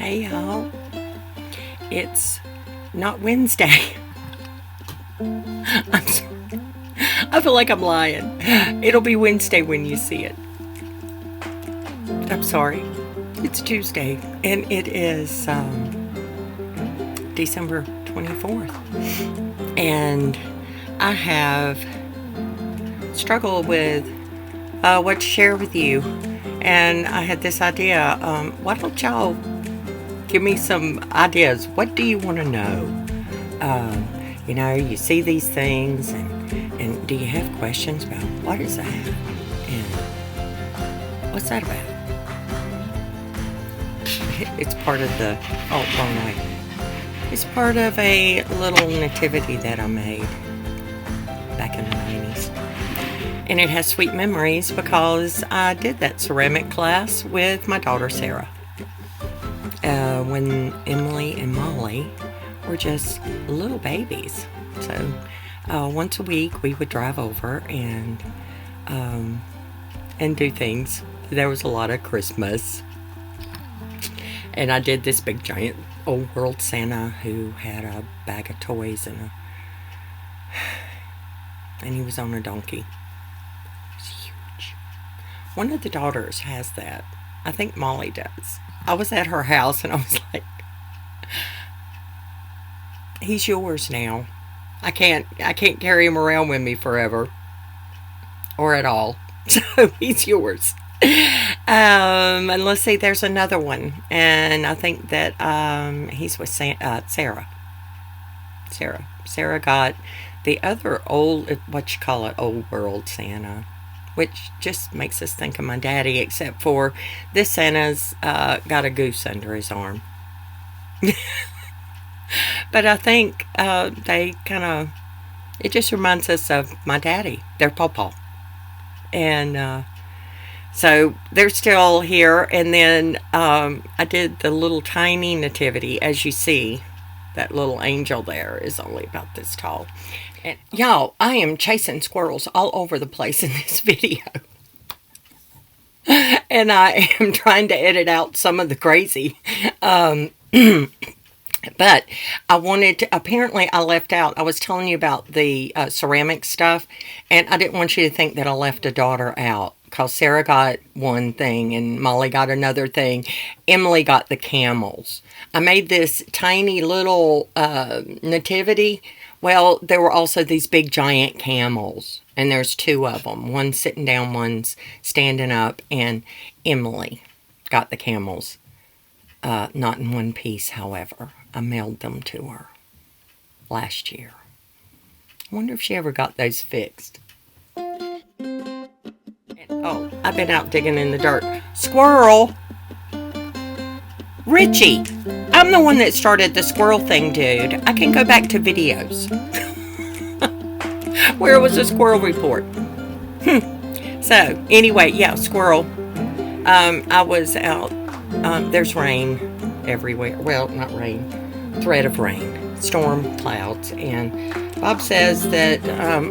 Hey y'all, it's not Wednesday. I'm sorry. I feel like I'm lying. It'll be Wednesday when you see it. I'm sorry. It's Tuesday and it is December 24th. And I have struggled with what to share with you. And I had this idea. Why don't y'all give me some ideas? What do you want to know? You see these things, and do you have questions about what is that? And what's that about? It's part of the, wrong way. It's part of a little nativity that I made back in the 90s. And it has sweet memories because I did that ceramic class with my daughter Sarah. When Emily and Molly were just little babies. So once a week we would drive over and do things. There was a lot of Christmas. And I did this big giant old world Santa who had a bag of toys and he was on a donkey. It was huge. One of the daughters has that. I think Molly does. I was at her house and I was like, he's yours now. I can't carry him around with me forever or at all. So he's yours. And let's see, there's another one. And I think that he's with Sarah. Sarah got the other old world Santa, which just makes us think of my daddy, except for this Santa's got a goose under his arm. But I think they it just reminds us of my daddy, their pawpaw. And so they're still here. And then I did the little tiny nativity. As you see, that little angel there is only about this tall. And y'all, I am chasing squirrels all over the place in this video. And I am trying to edit out some of the crazy. But I wanted to, apparently I left out, I was telling you about the ceramic stuff, and I didn't want you to think that I left a daughter out, because Sarah got one thing and Molly got another thing. Emily got the camels. I made this tiny little nativity. Well, there were also these big giant camels, and there's two of them. One's sitting down, one's standing up, and Emily got the camels. Not in one piece, however. I mailed them to her last year. I wonder if she ever got those fixed. And, I've been out digging in the dirt. Squirrel! Richie! I'm the one that started the squirrel thing, dude. I can go back to videos. Where was the squirrel report? So, anyway, yeah, squirrel. I was out. There's rain everywhere. Well, not rain. Threat of rain. Storm clouds. And Bob says that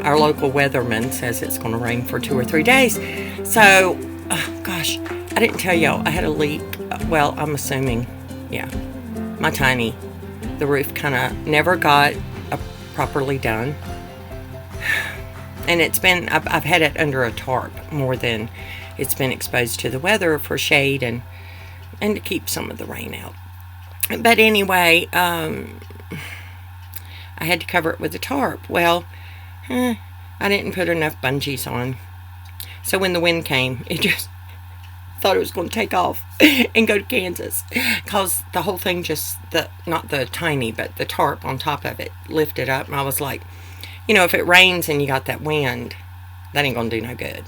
our local weatherman says it's going to rain for 2 or 3 days. So, gosh, I didn't tell y'all. I had a leak. Well, I'm assuming, yeah. My tiny. The roof kind of never got properly done. And it's been, I've had it under a tarp more than it's been exposed to the weather for shade and to keep some of the rain out. But anyway, I had to cover it with a tarp. Well, I didn't put enough bungees on. So when the wind came, it just thought it was going to take off and go to Kansas. Because the whole thing not the tiny, but the tarp on top of it lifted up. And I was like, if it rains and you got that wind, that ain't going to do no good.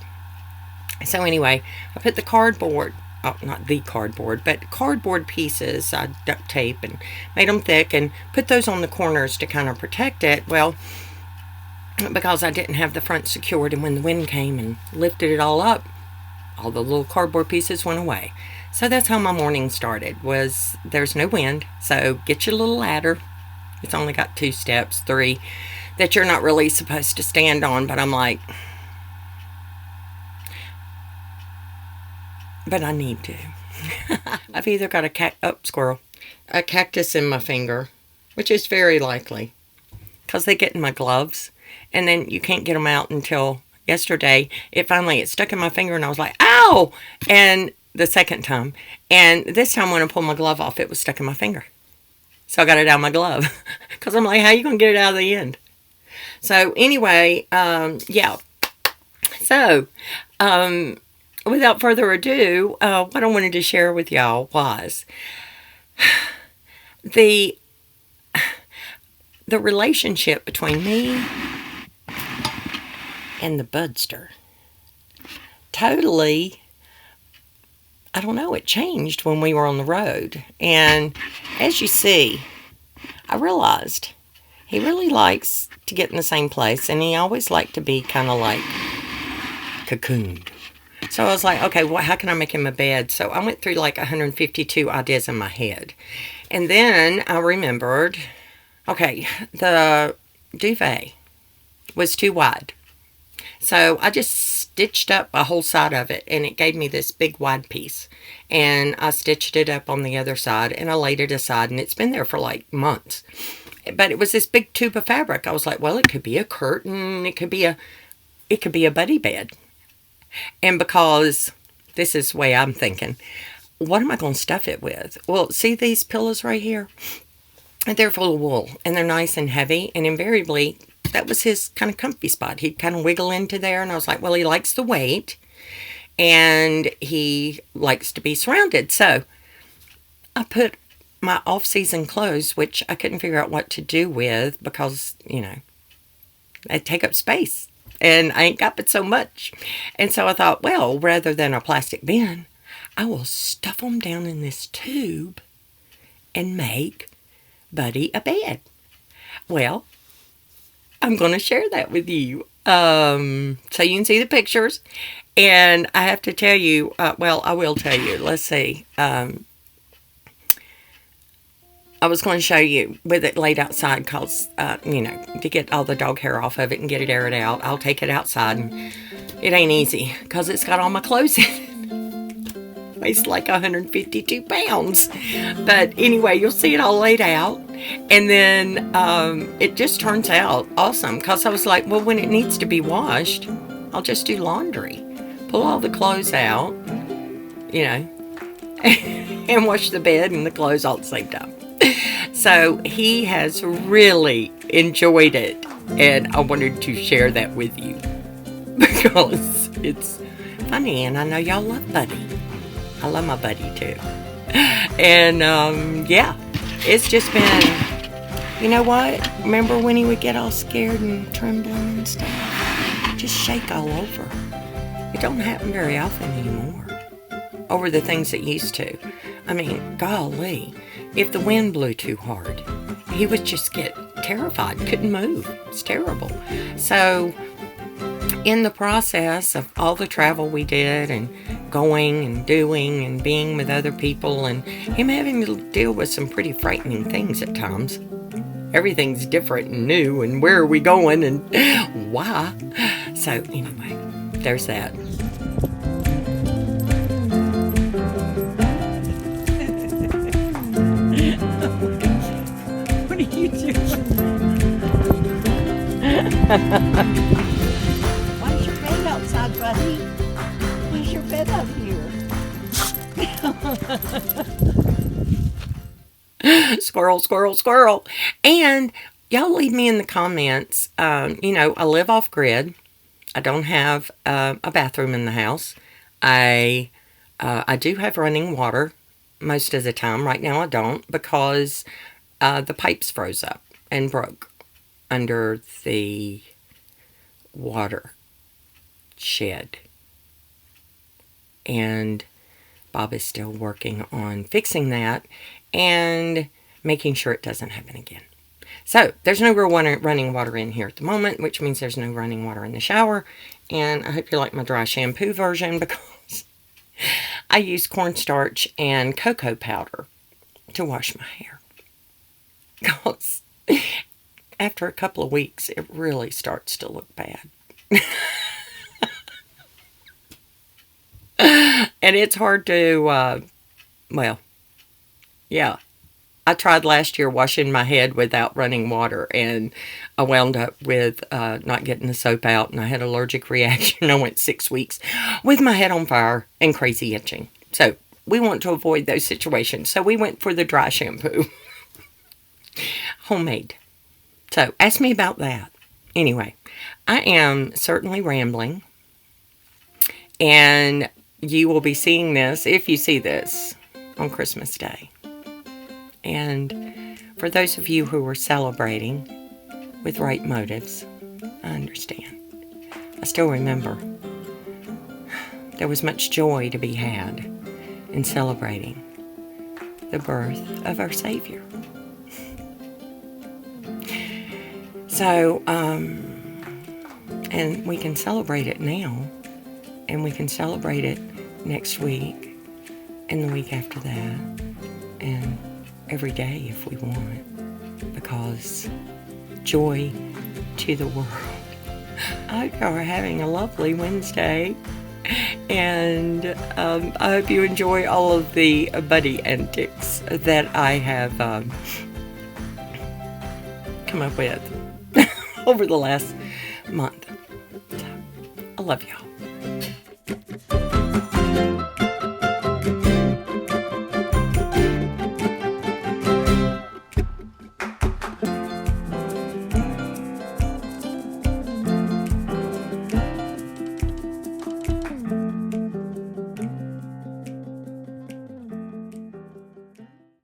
So anyway, I put the cardboard, not the cardboard, but cardboard pieces, I duct tape and made them thick and put those on the corners to kind of protect it. Well, because I didn't have the front secured, and when the wind came and lifted it all up, all the little cardboard pieces went away. So that's how my morning started, was there's no wind, so get your little ladder. It's only got 2 steps, 3, that you're not really supposed to stand on, but I'm like, but I need to. I've either got a squirrel. a cactus in my finger, which is very likely because they get in my gloves, and then you can't get them out until yesterday. It stuck in my finger, and I was like, ow! And the second time, and this time when I pulled my glove off, it was stuck in my finger. So I got it out of my glove because I'm like, how are you going to get it out of the end? So anyway, yeah. So, without further ado, what I wanted to share with y'all was the relationship between me and the budster. Totally, I don't know, it changed when we were on the road. And as you see, I realized he really likes to get in the same place, and he always liked to be kind of like cocooned. So I was like, okay, well, how can I make him a bed? So I went through like 152 ideas in my head. And then I remembered, okay, the duvet was too wide. So I just stitched up a whole side of it, and it gave me this big wide piece. And I stitched it up on the other side, and I laid it aside, and it's been there for like months. But it was this big tube of fabric. I was like, well, it could be a curtain. It could be a buddy bed. And because this is the way I'm thinking, what am I going to stuff it with? Well, see these pillows right here? They're full of wool, and they're nice and heavy, and invariably, that was his kind of comfy spot. He'd kind of wiggle into there, and I was like, well, he likes the weight, and he likes to be surrounded. So I put my off-season clothes, which I couldn't figure out what to do with because, they take up space. And I ain't got but so much. And so I thought, well, rather than a plastic bin, I will stuff them down in this tube and make Buddy a bed. Well, I'm going to share that with you. So you can see the pictures. And I have to tell you, well, I will tell you. Let's see. I was going to show you with it laid outside because, to get all the dog hair off of it and get it aired out, I'll take it outside. And it ain't easy because it's got all my clothes in it. Weighs like 152 pounds. But anyway, you'll see it all laid out. And then it just turns out awesome because I was like, well, when it needs to be washed, I'll just do laundry. Pull all the clothes out, and wash the bed and the clothes all at the same time. So he has really enjoyed it, and I wanted to share that with you because it's funny, and I know y'all love Buddy. I love my Buddy too. And yeah, it's just been, you know what? Remember when he would get all scared and trembling and stuff? Just shake all over. It don't happen very often anymore. Over the things it used to. I mean, golly, if the wind blew too hard, he would just get terrified, couldn't move. It's terrible. So, in the process of all the travel we did and going and doing and being with other people and him having to deal with some pretty frightening things at times. Everything's different and new, and where are we going and why? So, anyway, there's that. What are you doing? Why's your bed outside, Buddy? Why's your bed out here? Squirrel, squirrel, squirrel. And y'all leave me in the comments. I live off grid. I don't have a bathroom in the house. I do have running water most of the time. Right now I don't because the pipes froze up and broke under the water shed. And Bob is still working on fixing that and making sure it doesn't happen again. So, there's no real running water in here at the moment, which means there's no running water in the shower. And I hope you like my dry shampoo version because I use cornstarch and cocoa powder to wash my hair. Because after a couple of weeks, it really starts to look bad. And it's hard to, yeah. I tried last year washing my head without running water, and I wound up with not getting the soap out, and I had an allergic reaction. I went 6 weeks with my head on fire and crazy itching. So we want to avoid those situations. So we went for the dry shampoo. Homemade. So ask me about that. Anyway, I am certainly rambling, and you will be seeing this, if you see this, on Christmas Day. And for those of you who were celebrating with right motives, I understand. I still remember there was much joy to be had in celebrating the birth of our Savior. So, and we can celebrate it now, and we can celebrate it next week, and the week after that, and every day if we want, because joy to the world. I hope y'all are having a lovely Wednesday, and I hope you enjoy all of the buddy antics that I have come up with over the last month. So, I love y'all.